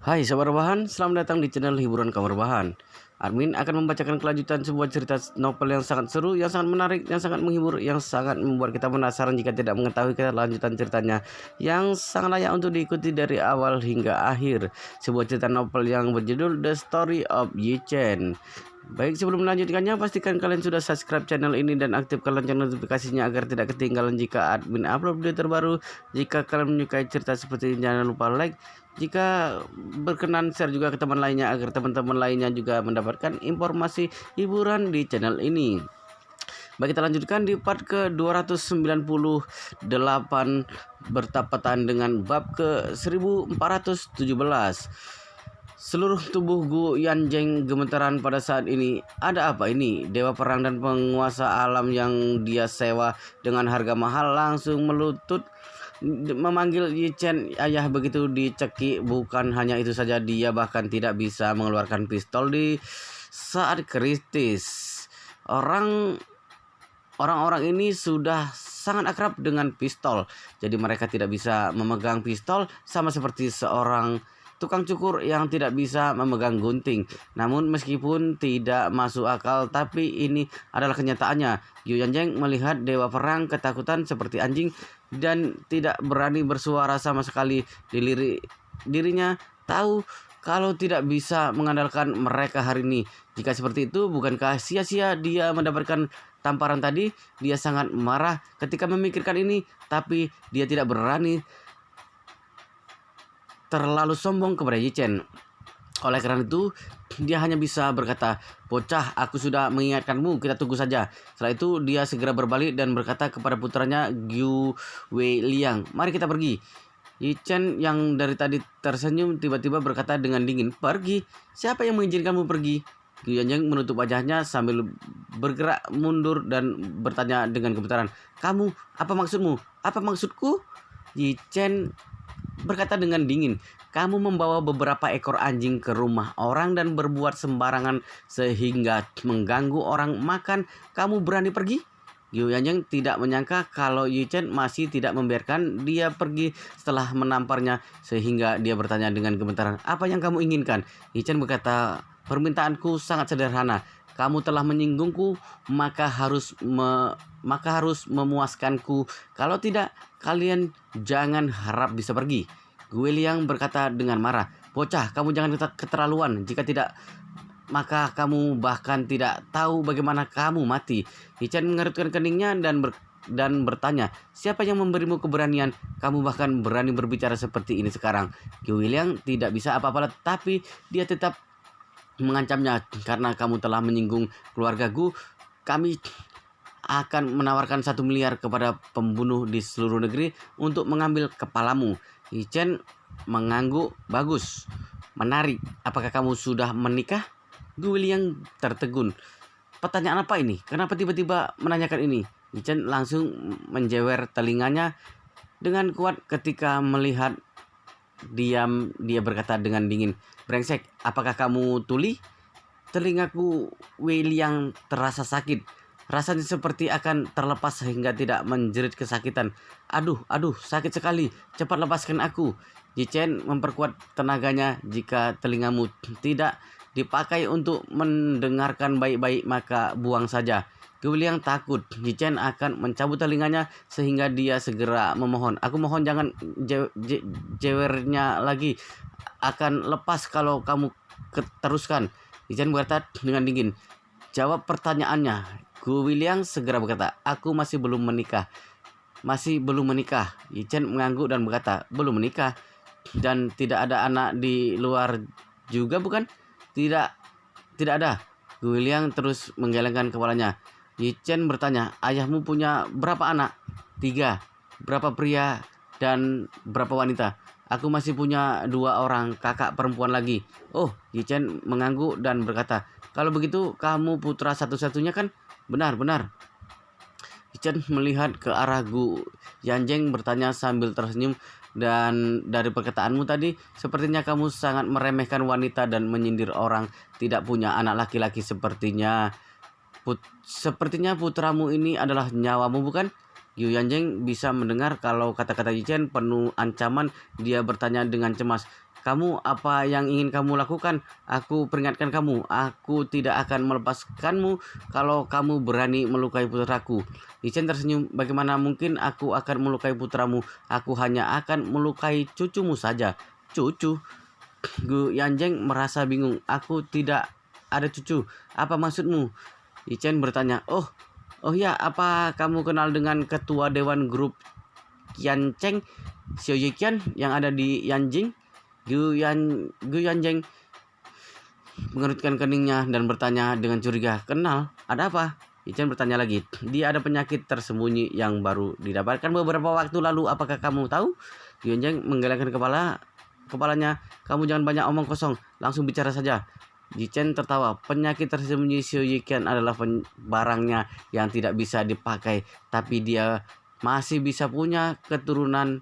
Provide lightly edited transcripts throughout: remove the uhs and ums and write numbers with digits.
Hai sahabat rebahan, selamat datang di channel hiburan kabar rebahan. Admin akan membacakan kelanjutan sebuah cerita novel yang sangat seru, yang sangat menarik, yang sangat menghibur, yang sangat membuat kita penasaran jika tidak mengetahui kelanjutan ceritanya, yang sangat layak untuk diikuti dari awal hingga akhir. Sebuah cerita novel yang berjudul The Story of Yi Chen. Baik, sebelum melanjutkannya, pastikan kalian sudah subscribe channel ini dan aktifkan lonceng notifikasinya agar tidak ketinggalan jika admin upload video terbaru. Jika kalian menyukai cerita seperti ini, jangan lupa like. Jika berkenan, share juga ke teman lainnya agar teman-teman lainnya juga mendapatkan informasi hiburan di channel ini. Baik, kita lanjutkan di part ke-298 bertepatan dengan bab ke-1417. Seluruh tubuh Gu Yanjeng gemetaran pada saat ini. Ada apa ini? Dewa perang dan penguasa alam yang dia sewa dengan harga mahal langsung melutut memanggil Yi Chen ayah. Begitu dicekik. Bukan hanya itu saja, dia bahkan tidak bisa mengeluarkan pistol di saat kritis. Orang-orang ini sudah sangat akrab dengan pistol, jadi mereka tidak bisa memegang pistol, sama seperti seorang tukang cukur yang tidak bisa memegang gunting. Namun meskipun tidak masuk akal, tapi ini adalah kenyataannya. Yu Yanjeng melihat dewa perang ketakutan seperti anjing dan tidak berani bersuara sama sekali. Dirinya tahu kalau tidak bisa mengandalkan mereka hari ini. Jika seperti itu, bukankah sia-sia dia mendapatkan tamparan tadi? Dia sangat marah ketika memikirkan ini, tapi dia tidak berani terlalu sombong kepada Yi Chen. Oleh karena itu, dia hanya bisa berkata, "Bocah, aku sudah mengingatkanmu, kita tunggu saja." Setelah itu, dia segera berbalik dan berkata kepada putranya Gu Wei Liang, "Mari kita pergi." Yi Chen yang dari tadi tersenyum tiba-tiba berkata dengan dingin, "Pergi? Siapa yang mengizinkanmu pergi?" Gu Yanjeng menutup wajahnya sambil bergerak mundur dan bertanya dengan gemetaran, "Kamu, apa maksudmu? Apa maksudku?" Yi Chen berkata dengan dingin, "Kamu membawa beberapa ekor anjing ke rumah orang dan berbuat sembarangan sehingga mengganggu orang makan. Kamu berani pergi?" Yu Yanjeng tidak menyangka kalau Yi Chen masih tidak membiarkan dia pergi setelah menamparnya, sehingga dia bertanya dengan gemetaran, "Apa yang kamu inginkan?" Yi Chen berkata, "Permintaanku sangat sederhana. Kamu telah menyinggungku, maka harus memuaskanku. Kalau tidak, kalian jangan harap bisa pergi." Gue Liang berkata dengan marah, "Bocah, kamu jangan keterlaluan. Jika tidak, maka kamu bahkan tidak tahu bagaimana kamu mati." Yi Chen mengerutkan keningnya dan bertanya, "Siapa yang memberimu keberanian? Kamu bahkan berani berbicara seperti ini sekarang." Gue Liang tidak bisa apa-apa, tapi dia tetap mengancamnya, "Karena kamu telah menyinggung keluarga Gu, kami akan menawarkan 1 miliar kepada pembunuh di seluruh negeri untuk mengambil kepalamu." Yi Chen mengangguk, "Bagus, menarik. Apakah kamu sudah menikah?" Gu Liang tertegun. "Pertanyaan apa ini? Kenapa tiba-tiba menanyakan ini?" Yi Chen langsung menjewer telinganya dengan kuat ketika melihat dia berkata dengan dingin, "Brengsek, apakah kamu tuli?" Telingaku Wei Liang terasa sakit. Rasanya seperti akan terlepas sehingga tidak menjerit kesakitan. Aduh, sakit sekali. Cepat lepaskan aku." Yi Chen memperkuat tenaganya. "Jika telingamu tidak dipakai untuk mendengarkan baik-baik, maka buang saja." Liang takut Yi Chen akan mencabut telinganya, sehingga dia segera memohon, "Aku mohon jangan jewernya lagi. Akan lepas kalau kamu teruskan." Yi Chen berkata dengan dingin, "Jawab pertanyaannya." Gu Liang segera berkata, "Aku masih belum menikah." "Masih belum menikah?" Yi Chen mengangguk dan berkata, "Belum menikah. Dan tidak ada anak di luar juga, bukan?" Tidak ada." Gu Liang terus menggelengkan kepalanya. Yi Chen bertanya, "Ayahmu punya berapa anak?" "3. Berapa pria dan berapa wanita?" "Aku masih punya 2 orang kakak perempuan lagi." "Oh." Yi Chen mengangguk dan berkata, "Kalau begitu kamu putra satu-satunya kan?" "Benar." Yi Chen melihat ke arah Gu Yanjeng bertanya sambil tersenyum, "Dan dari perkataanmu tadi, sepertinya kamu sangat meremehkan wanita dan menyindir orang tidak punya anak laki-laki. Sepertinya putramu ini adalah nyawamu, bukan?" Yu Yanjeng bisa mendengar kalau kata-kata Yi Chen penuh ancaman. Dia bertanya dengan cemas, Kamu apa yang ingin kamu lakukan? Aku peringatkan kamu, aku tidak akan melepaskanmu kalau kamu berani melukai putraku. Yi Chen tersenyum, bagaimana mungkin aku akan melukai putramu? Aku hanya akan melukai cucumu saja. Cucu? Gu Yanjeng merasa bingung. Aku tidak ada cucu. Apa maksudmu? Yi Chen bertanya. Oh ya, apa kamu kenal dengan ketua dewan grup Qiancheng, Xiao Yiqian yang ada di Yanjing? Gu Yanjeng mengerutkan keningnya dan bertanya dengan curiga. Kenal? Ada apa? Yi Chen bertanya lagi. Dia ada penyakit tersembunyi yang baru didapatkan beberapa waktu lalu. Apakah kamu tahu? Gu Yanjeng menggelengkan kepalanya. Kamu jangan banyak omong kosong, langsung bicara saja. Yi Chen tertawa. Penyakit tersembunyi Xiao Yiqian adalah barangnya yang tidak bisa dipakai, tapi dia masih bisa punya keturunan.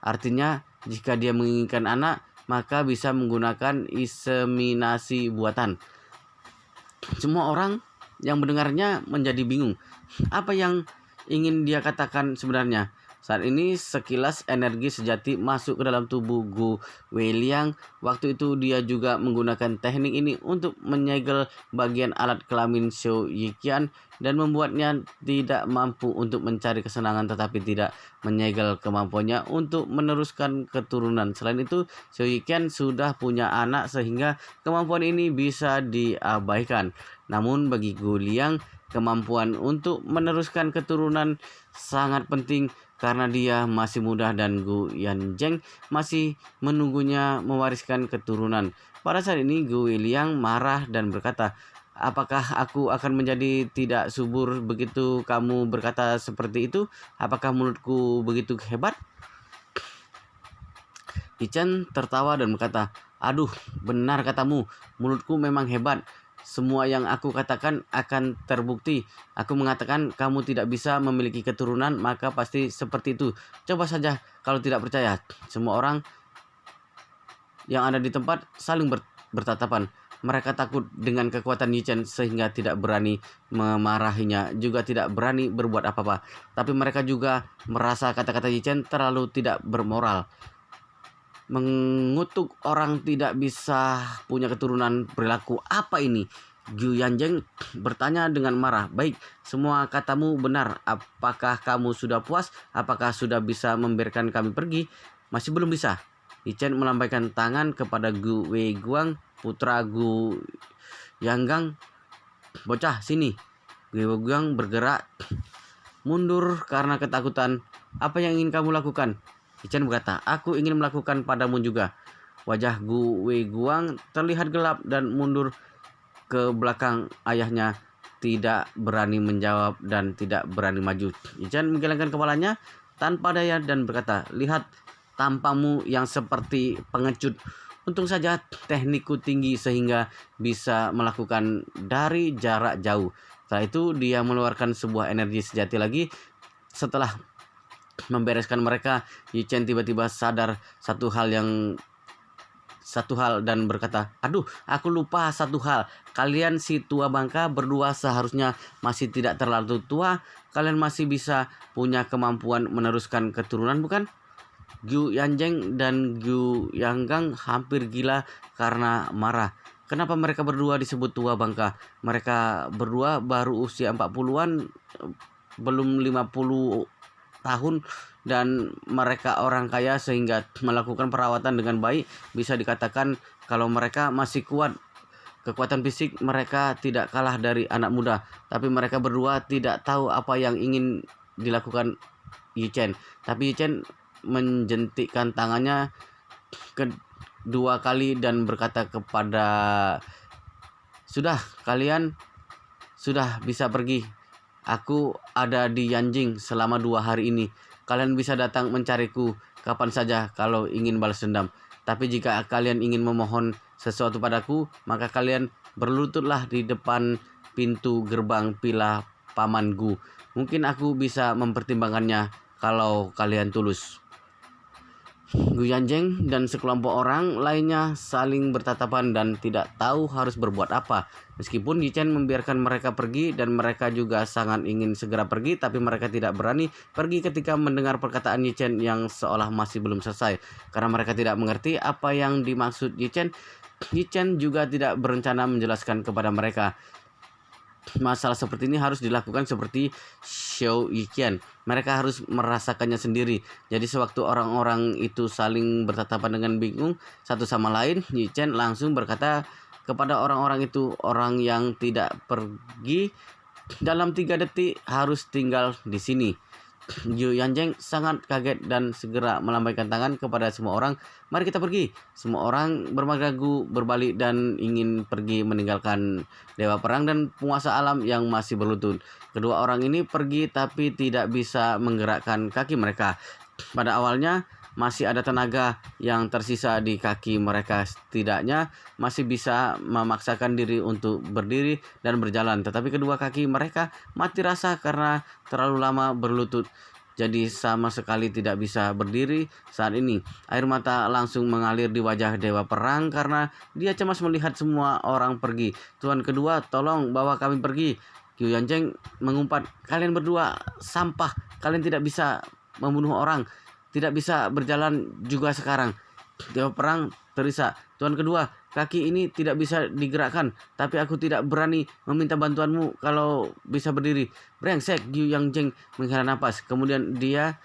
Artinya, jika dia menginginkan anak, maka bisa menggunakan inseminasi buatan. Semua orang yang mendengarnya menjadi bingung. Apa yang ingin dia katakan sebenarnya? Saat ini sekilas energi sejati masuk ke dalam tubuh Gu Weiliang. Waktu itu dia juga menggunakan teknik ini untuk menyegel bagian alat kelamin Xiao Yiqian dan membuatnya tidak mampu untuk mencari kesenangan, tetapi tidak menyegel kemampuannya untuk meneruskan keturunan. Selain itu, Xiao Yiqian sudah punya anak sehingga kemampuan ini bisa diabaikan. Namun bagi Gu Liang, kemampuan untuk meneruskan keturunan sangat penting karena dia masih muda dan Gu Yanjeng masih menunggunya mewariskan keturunan. Pada saat ini Gu Weiliang marah dan berkata, apakah aku akan menjadi tidak subur begitu kamu berkata seperti itu? Apakah mulutku begitu hebat? Yi Chen tertawa dan berkata, aduh, benar katamu, mulutku memang hebat. Semua yang aku katakan akan terbukti. Aku mengatakan kamu tidak bisa memiliki keturunan, maka pasti seperti itu. Coba saja kalau tidak percaya. Semua orang yang ada di tempat saling bertatapan. Mereka takut dengan kekuatan Yi Chen sehingga tidak berani memarahinya, juga tidak berani berbuat apa-apa. Tapi mereka juga merasa kata-kata Yi Chen terlalu tidak bermoral. Mengutuk orang tidak bisa punya keturunan, perilaku apa ini? Gu Yanjeng bertanya dengan marah. Baik, semua katamu benar. Apakah kamu sudah puas? Apakah sudah bisa membiarkan kami pergi? Masih belum bisa. Yi Chen melambaikan tangan kepada Gu Weiguang, putra Gu Yanggang. Bocah, sini. Gu Weiguang bergerak mundur karena ketakutan. Apa yang ingin kamu lakukan? Yi Chen berkata, aku ingin melakukan padamu juga. Wajah Gu Weiguang terlihat gelap dan mundur ke belakang. Ayahnya tidak berani menjawab dan tidak berani maju. Yi Chen menggelengkan kepalanya tanpa daya dan berkata, lihat tampangmu yang seperti pengecut. Untung saja teknikku tinggi sehingga bisa melakukan dari jarak jauh. Setelah itu dia mengeluarkan sebuah energi sejati lagi. Setelah membereskan mereka, Yi Chen tiba-tiba sadar satu hal dan berkata, aduh, aku lupa satu hal. Kalian si tua bangka berdua seharusnya masih tidak terlalu tua. Kalian masih bisa punya kemampuan meneruskan keturunan, bukan? Gu Yanjeng dan Gu Yanggang hampir gila karena marah. Kenapa mereka berdua disebut tua bangka? Mereka berdua baru usia 40-an, belum 50 tahun, dan mereka orang kaya sehingga melakukan perawatan dengan baik. Bisa dikatakan kalau mereka masih kuat. Kekuatan fisik mereka tidak kalah dari anak muda, tapi mereka berdua tidak tahu apa yang ingin dilakukan Yi Chen. Tapi Yi Chen menjentikkan tangannya kedua kali dan berkata kepada, sudah, kalian sudah bisa pergi. Aku ada di Yanjing selama 2 hari ini. Kalian bisa datang mencariku kapan saja kalau ingin balas dendam. Tapi jika kalian ingin memohon sesuatu padaku, maka kalian berlututlah di depan pintu gerbang Pila Paman Gu. Mungkin aku bisa mempertimbangkannya kalau kalian tulus. Gu Yanjeng dan sekelompok orang lainnya saling bertatapan dan tidak tahu harus berbuat apa. Meskipun Yi Chen membiarkan mereka pergi dan mereka juga sangat ingin segera pergi, tapi mereka tidak berani pergi ketika mendengar perkataan Yi Chen yang seolah masih belum selesai. Karena mereka tidak mengerti apa yang dimaksud Yi Chen juga tidak berencana menjelaskan kepada mereka. Masalah seperti ini harus dilakukan seperti Xiao Yiqian. Mereka harus merasakannya sendiri. Jadi sewaktu orang-orang itu saling bertatapan dengan bingung satu sama lain, Yi Chen langsung berkata kepada orang-orang itu, orang yang tidak pergi dalam 3 detik harus tinggal di sini. Yu Yanjeng sangat kaget dan segera melambaikan tangan kepada semua orang. Mari kita pergi. Semua orang bermagagu berbalik dan ingin pergi meninggalkan dewa perang dan penguasa alam yang masih berlutut. Kedua orang ini pergi tapi tidak bisa menggerakkan kaki mereka. Pada awalnya masih ada tenaga yang tersisa di kaki mereka, setidaknya masih bisa memaksakan diri untuk berdiri dan berjalan. Tetapi kedua kaki mereka mati rasa karena terlalu lama berlutut, jadi sama sekali tidak bisa berdiri. Saat ini air mata langsung mengalir di wajah dewa perang karena dia cemas melihat semua orang pergi. Tuan kedua, tolong bawa kami pergi. Yu Yanjeng mengumpat, kalian berdua sampah, kalian tidak bisa membunuh orang, tidak bisa berjalan juga sekarang. Dewa perang terisak, tuan kedua, kaki ini tidak bisa digerakkan, tapi aku tidak berani meminta bantuanmu kalau bisa berdiri. Brengsek, Yu Yanjeng menghela napas. Kemudian dia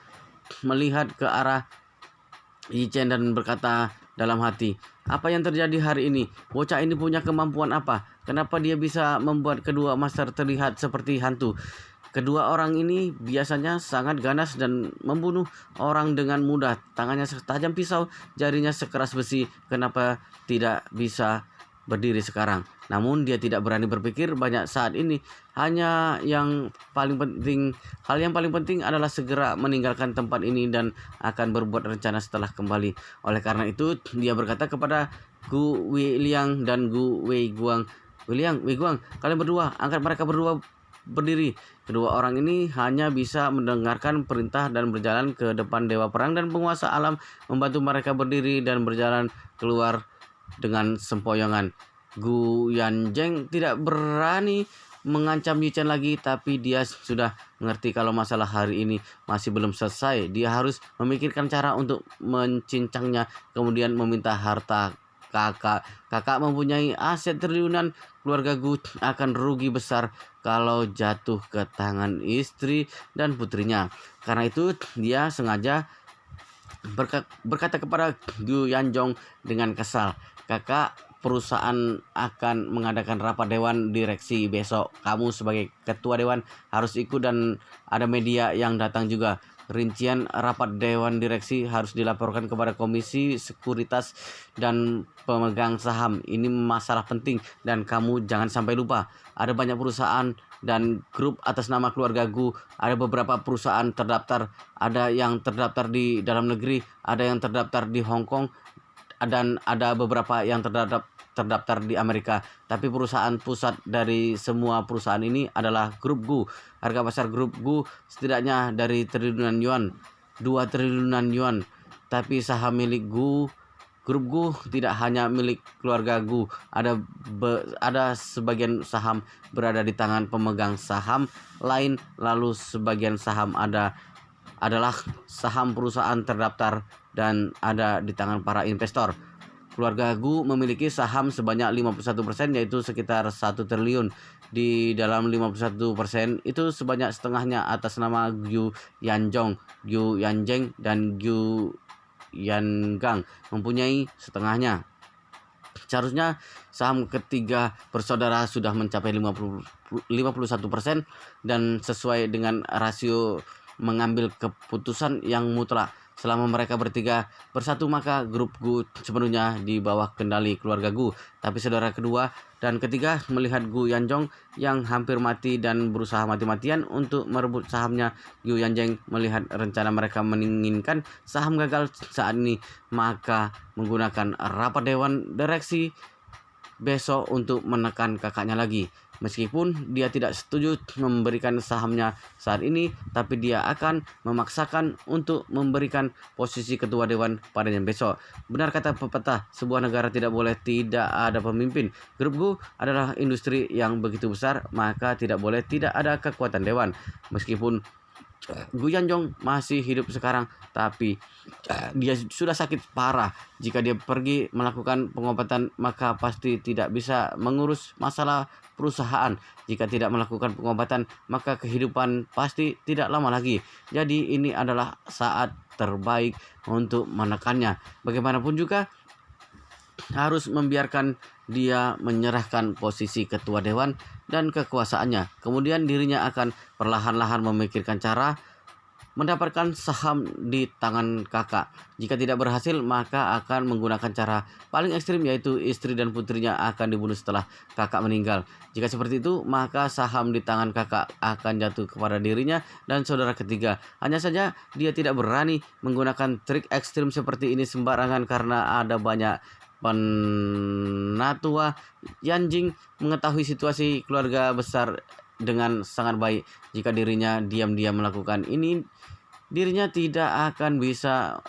melihat ke arah Yi Chen dan berkata dalam hati, apa yang terjadi hari ini? Bocah ini punya kemampuan apa? Kenapa dia bisa membuat kedua master terlihat seperti hantu? Kedua orang ini biasanya sangat ganas dan membunuh orang dengan mudah. Tangannya setajam pisau, jarinya sekeras besi. Kenapa tidak bisa berdiri sekarang? Namun dia tidak berani berpikir banyak saat ini. Hal yang paling penting adalah segera meninggalkan tempat ini dan akan berbuat rencana setelah kembali. Oleh karena itu, dia berkata kepada Gu Weiliang dan Gu Weiguang, Weiguang, kalian berdua, angkat mereka berdua berdiri. Kedua orang ini hanya bisa mendengarkan perintah dan berjalan ke depan dewa perang dan penguasa alam, membantu mereka berdiri dan berjalan keluar dengan sempoyongan. Gu Yanjeng tidak berani mengancam Yi Chen lagi, tapi dia sudah mengerti kalau masalah hari ini masih belum selesai. Dia harus memikirkan cara untuk mencincangnya, kemudian meminta harta kakak mempunyai aset triliunan. Keluarga Gu akan rugi besar kalau jatuh ke tangan istri dan putrinya. Karena itu dia sengaja berkata kepada Gu Yanjong dengan kesal, kakak, perusahaan akan mengadakan rapat dewan direksi besok. Kamu sebagai ketua dewan harus ikut dan ada media yang datang juga. Rincian rapat dewan direksi harus dilaporkan kepada komisi sekuritas dan pemegang saham. Ini masalah penting dan kamu jangan sampai lupa. Ada banyak perusahaan dan grup atas nama keluarga Gu. Ada beberapa perusahaan terdaftar. Ada yang terdaftar di dalam negeri, ada yang terdaftar di Hong Kong, dan ada beberapa yang terdaftar di Amerika. Tapi perusahaan pusat dari semua perusahaan ini adalah grup Gu. Harga pasar grup Gu setidaknya dari triliunan yuan, 2 triliunan yuan. Tapi saham milik Gu, grup Gu tidak hanya milik keluarga Gu. Ada sebagian saham berada di tangan pemegang saham lain, lalu sebagian saham adalah saham perusahaan terdaftar dan ada di tangan para investor. Keluarga Gu memiliki saham sebanyak 51%, yaitu sekitar 1 triliun. Di dalam 51% itu sebanyak setengahnya atas nama Gu Yanjong, Gu Yanjeng, dan Gu Yangang mempunyai setengahnya. Seharusnya saham ketiga bersaudara sudah mencapai 51% dan sesuai dengan rasio mengambil keputusan yang mutlak. Selama mereka bertiga bersatu, maka grup Gu sepenuhnya di bawah kendali keluarga Gu. Tapi saudara kedua dan ketiga melihat Gu Yanjong yang hampir mati dan berusaha mati-matian untuk merebut sahamnya. Gu Yanjeng melihat rencana mereka menginginkan saham gagal saat ini, maka menggunakan rapat dewan direksi besok untuk menekan kakaknya lagi. Meskipun dia tidak setuju memberikan sahamnya saat ini, tapi dia akan memaksakan untuk memberikan posisi ketua dewan padanya besok. Benar kata pepatah, sebuah negara tidak boleh tidak ada pemimpin. Grup Gu adalah industri yang begitu besar, maka tidak boleh tidak ada kekuatan dewan. Meskipun Gu Yanjong masih hidup sekarang, tapi dia sudah sakit parah. Jika dia pergi melakukan pengobatan, maka pasti tidak bisa mengurus masalah perusahaan. Jika tidak melakukan pengobatan, maka kehidupan pasti tidak lama lagi. Jadi ini adalah saat terbaik untuk menekannya. Bagaimanapun juga harus membiarkan dia menyerahkan posisi ketua dewan dan kekuasaannya. Kemudian dirinya akan perlahan-lahan memikirkan cara mendapatkan saham di tangan kakak. Jika tidak berhasil, maka akan menggunakan cara paling ekstrim, yaitu istri dan putrinya akan dibunuh setelah kakak meninggal. Jika seperti itu, maka saham di tangan kakak akan jatuh kepada dirinya dan saudara ketiga. Hanya saja dia tidak berani menggunakan trik ekstrim seperti ini sembarangan karena ada banyak penatua Yanjing mengetahui situasi keluarga besar dengan sangat baik. Jika dirinya diam-diam melakukan ini, dirinya tidak akan bisa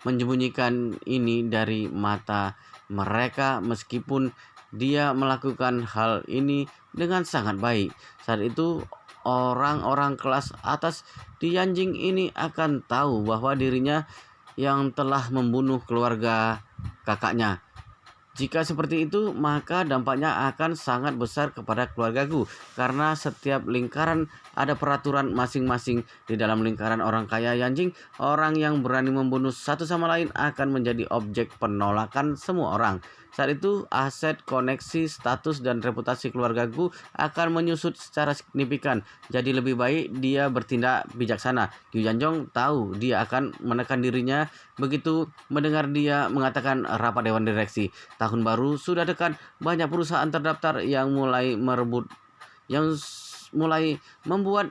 menyembunyikan ini dari mata mereka meskipun dia melakukan hal ini dengan sangat baik. Saat itu orang-orang kelas atas di Yanjing ini akan tahu bahwa dirinya yang telah membunuh keluarga kakaknya. Jika seperti itu, maka dampaknya akan sangat besar kepada keluarga Gu, karena setiap lingkaran ada peraturan masing-masing. Di dalam lingkaran orang kaya Yanjing, orang yang berani membunuh satu sama lain akan menjadi objek penolakan semua orang. Saat itu, aset, koneksi, status, dan reputasi keluarga Gu akan menyusut secara signifikan. Jadi lebih baik dia bertindak bijaksana. Gu Yanjong tahu dia akan menekan dirinya begitu mendengar dia mengatakan rapat dewan direksi. Tahun baru sudah dekat, banyak perusahaan terdaftar yang mulai membuat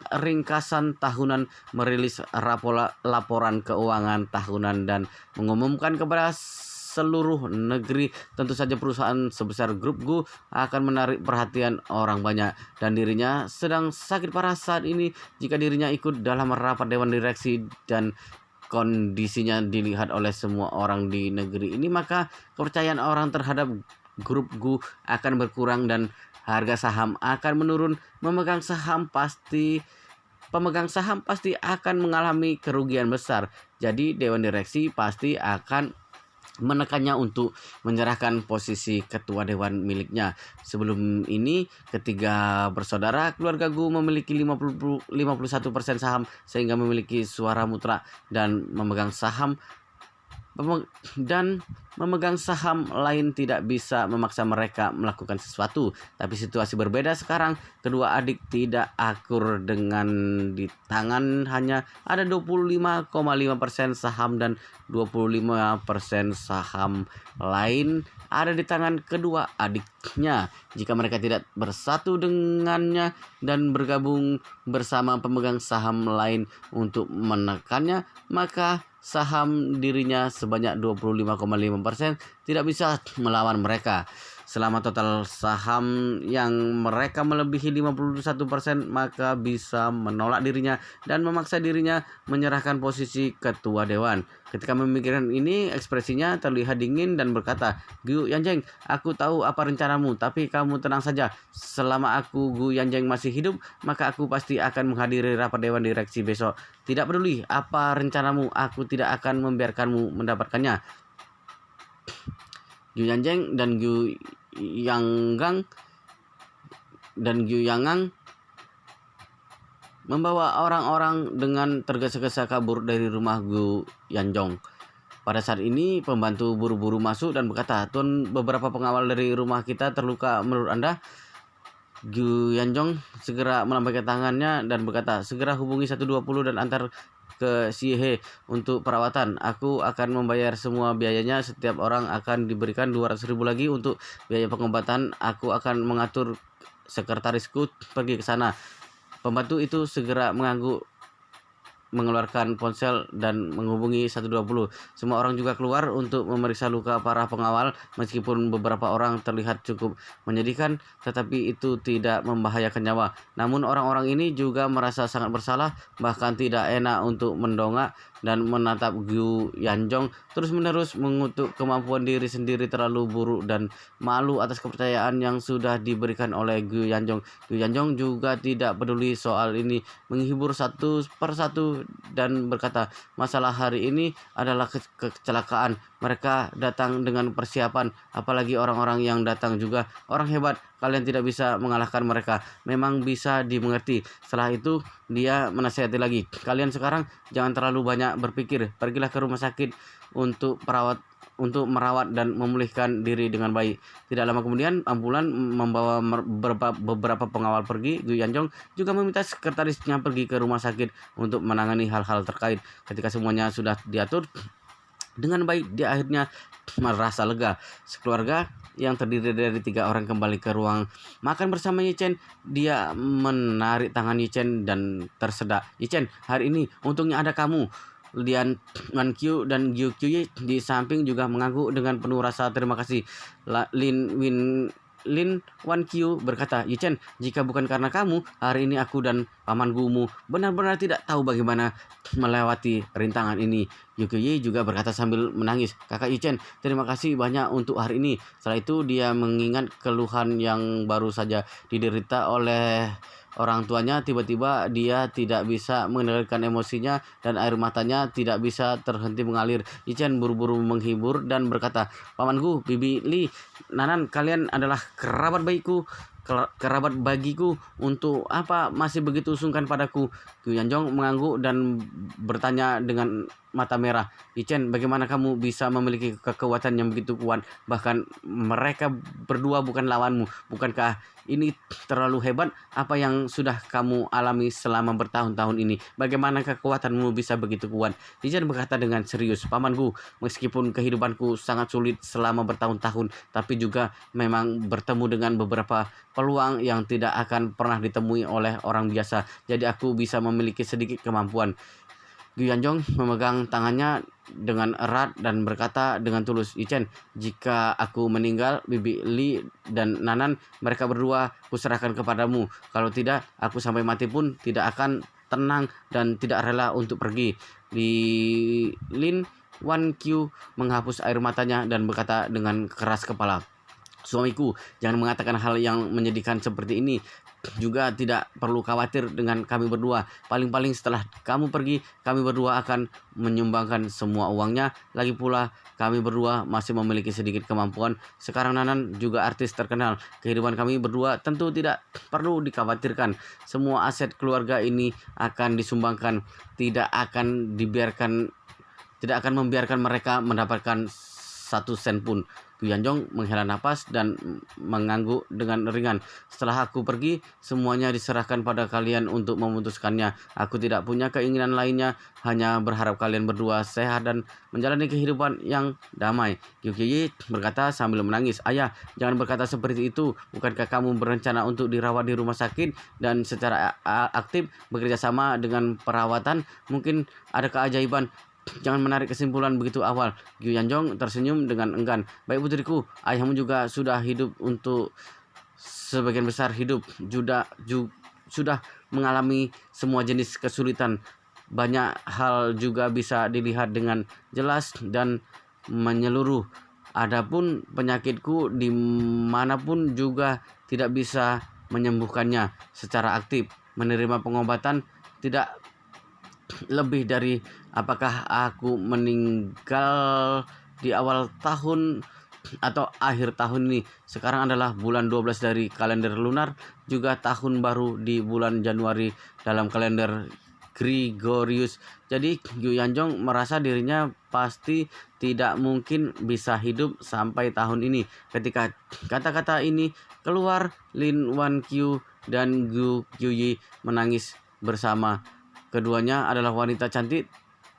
ringkasan tahunan, merilis laporan keuangan tahunan dan mengumumkan kepada seluruh negeri. Tentu saja perusahaan sebesar Grup Gu akan menarik perhatian orang banyak, dan dirinya sedang sakit parah saat ini. Jika dirinya ikut dalam rapat dewan direksi dan kondisinya dilihat oleh semua orang di negeri ini, maka kepercayaan orang terhadap Grup Gu akan berkurang dan harga saham akan menurun. Pemegang saham pasti akan mengalami kerugian besar. Jadi dewan direksi pasti akan menekannya untuk menyerahkan posisi ketua dewan miliknya. Sebelum ini, ketiga bersaudara keluarga Gu memiliki 51% saham, sehingga memiliki suara mutlak dan memegang saham lain tidak bisa memaksa mereka melakukan sesuatu. Tapi situasi berbeda sekarang. Kedua adik tidak akur. Dengan di tangan hanya ada 25,5% saham dan 25% saham lain ada di tangan kedua adiknya. Jika mereka tidak bersatu dengannya dan bergabung bersama pemegang saham lain untuk menekannya, maka saham dirinya sebanyak 25,5% tidak bisa melawan mereka. Selama total saham yang mereka melebihi 51%, maka bisa menolak dirinya dan memaksa dirinya menyerahkan posisi ketua dewan. Ketika memikirkan ini, ekspresinya terlihat dingin dan berkata, "Gu Yanjeng, aku tahu apa rencanamu, tapi kamu tenang saja. Selama aku Gu Yanjeng masih hidup, maka aku pasti akan menghadiri rapat dewan direksi besok. Tidak peduli apa rencanamu, aku tidak akan membiarkanmu mendapatkannya." Gu Yanjeng dan Gu Yangang membawa orang-orang dengan tergesa-gesa kabur dari rumah Gu Yanjong. Pada saat ini, pembantu buru-buru masuk dan berkata, "Tuan, beberapa pengawal dari rumah kita terluka. Menurut Anda?" Gu Yanjong segera melambaikan tangannya dan berkata, "Segera hubungi 120 dan antar ke Xiehe untuk perawatan. Aku akan membayar semua biayanya. Setiap orang akan diberikan 200.000 lagi untuk biaya pengobatan. Aku akan mengatur sekretarisku pergi ke sana." Pembantu itu segera mengeluarkan ponsel dan menghubungi 120. Semua orang juga keluar untuk memeriksa luka para pengawal. Meskipun beberapa orang terlihat cukup menyedihkan, tetapi itu tidak membahayakan nyawa. Namun orang-orang ini juga merasa sangat bersalah, bahkan tidak enak untuk mendongak dan menatap Gu Yanjong terus-menerus mengutuk kemampuan diri sendiri terlalu buruk dan malu atas kepercayaan yang sudah diberikan oleh Gu Yanjong. Gu Yanjong juga tidak peduli soal ini, menghibur satu persatu dan berkata, masalah hari ini adalah kecelakaan. Mereka datang dengan persiapan, apalagi orang-orang yang datang juga orang hebat. Kalian tidak bisa mengalahkan mereka. Memang bisa dimengerti. Setelah itu dia menasihati lagi, kalian sekarang jangan terlalu banyak berpikir. Pergilah ke rumah sakit untuk merawat dan memulihkan diri dengan baik. Tidak lama kemudian ambulan membawa beberapa pengawal pergi. Gu Yanjong juga meminta sekretarisnya pergi ke rumah sakit untuk menangani hal-hal terkait. Ketika semuanya sudah diatur dengan baik, dia akhirnya merasa lega. Sekeluarga yang terdiri dari 3 orang kembali ke ruang makan bersama Yichen. Dia menarik tangan Yichen dan tersedak. Yichen, hari ini untungnya ada kamu. Lian Wanqiu dan Yu Qiuyi di samping juga mengangguk dengan penuh rasa terima kasih. Lin Wanqiu berkata, Yichen, jika bukan karena kamu, hari ini aku dan paman Gumu benar-benar tidak tahu bagaimana melewati rintangan ini. Yu Qiuyi juga berkata sambil menangis, kakak Yichen, terima kasih banyak untuk hari ini. Setelah itu dia mengingat keluhan yang baru saja diderita oleh orang tuanya. Tiba-tiba dia tidak bisa mengendalikan emosinya dan air matanya tidak bisa terhenti mengalir. Yichen buru-buru menghibur dan berkata, pamanku, Bibi Li, Nanan, kalian adalah kerabat bagiku. Untuk apa masih begitu sungkan padaku? Gu Yanjong mengangguk dan bertanya dengan mata merah, Yichen, bagaimana kamu bisa memiliki kekuatan yang begitu kuat? Bahkan mereka berdua bukan lawanmu. Bukankah ini terlalu hebat? Apa yang sudah kamu alami selama bertahun-tahun ini? Bagaimana kekuatanmu bisa begitu kuat? Yichen berkata dengan serius, pamanku, meskipun kehidupanku sangat sulit selama bertahun-tahun, tapi juga memang bertemu dengan beberapa peluang yang tidak akan pernah ditemui oleh orang biasa. Jadi aku bisa memiliki sedikit kemampuan. Gu Yanjong memegang tangannya dengan erat dan berkata dengan tulus, Yichen, jika aku meninggal, Bibi Li dan Nanan, mereka berdua kuserahkan kepadamu. Kalau tidak, aku sampai mati pun tidak akan tenang dan tidak rela untuk pergi. Lin Wanqiu menghapus air matanya dan berkata dengan keras kepala, suamiku, jangan mengatakan hal yang menyedihkan seperti ini. Juga tidak perlu khawatir dengan kami berdua. Paling-paling setelah kamu pergi, kami berdua akan menyumbangkan semua uangnya. Lagi pula, kami berdua masih memiliki sedikit kemampuan. Sekarang Nanan juga artis terkenal. Kehidupan kami berdua tentu tidak perlu dikhawatirkan. Semua aset keluarga ini akan disumbangkan. Tidak akan membiarkan mereka mendapatkan 1 sen pun. Gu Yanjong menghela napas dan mengangguk dengan ringan. Setelah aku pergi, semuanya diserahkan pada kalian untuk memutuskannya. Aku tidak punya keinginan lainnya, hanya berharap kalian berdua sehat dan menjalani kehidupan yang damai. Yu Qiuyi berkata sambil menangis, ayah, jangan berkata seperti itu. Bukankah kamu berencana untuk dirawat di rumah sakit dan secara aktif bekerja sama dengan perawatan? Mungkin ada keajaiban. Jangan menarik kesimpulan begitu awal. Gu Yanjong tersenyum dengan enggan. Baik putriku, ayahmu juga sudah hidup untuk sebagian besar hidup. Sudah mengalami semua jenis kesulitan. Banyak hal juga bisa dilihat dengan jelas dan menyeluruh. Adapun penyakitku dimanapun juga tidak bisa menyembuhkannya secara aktif. Menerima pengobatan tidak lebih dari apakah aku meninggal di awal tahun atau akhir tahun ini. Sekarang adalah bulan 12 dari kalender lunar, juga tahun baru di bulan Januari dalam kalender Gregorius. Jadi Gu Yanjong merasa dirinya pasti tidak mungkin bisa hidup sampai tahun ini. Ketika kata-kata ini keluar, Lin Wanqiu dan Gu Qiuyi menangis bersama. Keduanya adalah wanita cantik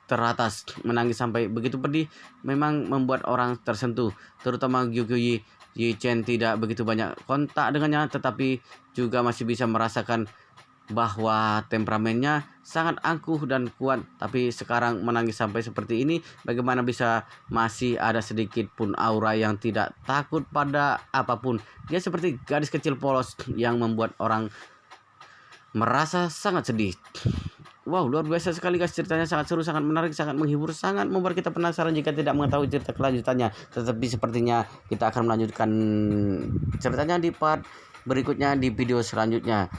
teratas. Menangis sampai begitu pedih memang membuat orang tersentuh, terutama Gu Qiuyi. Yichen tidak begitu banyak kontak dengannya, tetapi juga masih bisa merasakan bahwa temperamennya sangat angkuh dan kuat, tapi sekarang menangis sampai seperti ini. Bagaimana bisa masih ada sedikit pun aura yang tidak takut pada apapun. Dia seperti gadis kecil polos yang membuat orang merasa sangat sedih. Wow, luar biasa sekali guys, ceritanya sangat seru, sangat menarik, sangat menghibur, sangat membuat kita penasaran jika tidak mengetahui cerita kelanjutannya. Tetapi sepertinya kita akan melanjutkan ceritanya di part berikutnya di video selanjutnya.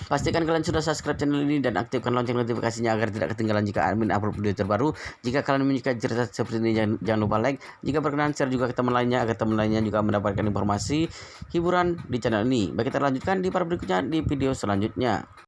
Pastikan kalian sudah subscribe channel ini dan aktifkan lonceng notifikasinya agar tidak ketinggalan jika admin upload video terbaru. Jika kalian menyukai cerita seperti ini, jangan lupa like. Jika berkenan, share juga ke teman lainnya agar teman lainnya juga mendapatkan informasi hiburan di channel ini. Baik, kita lanjutkan di part berikutnya di video selanjutnya.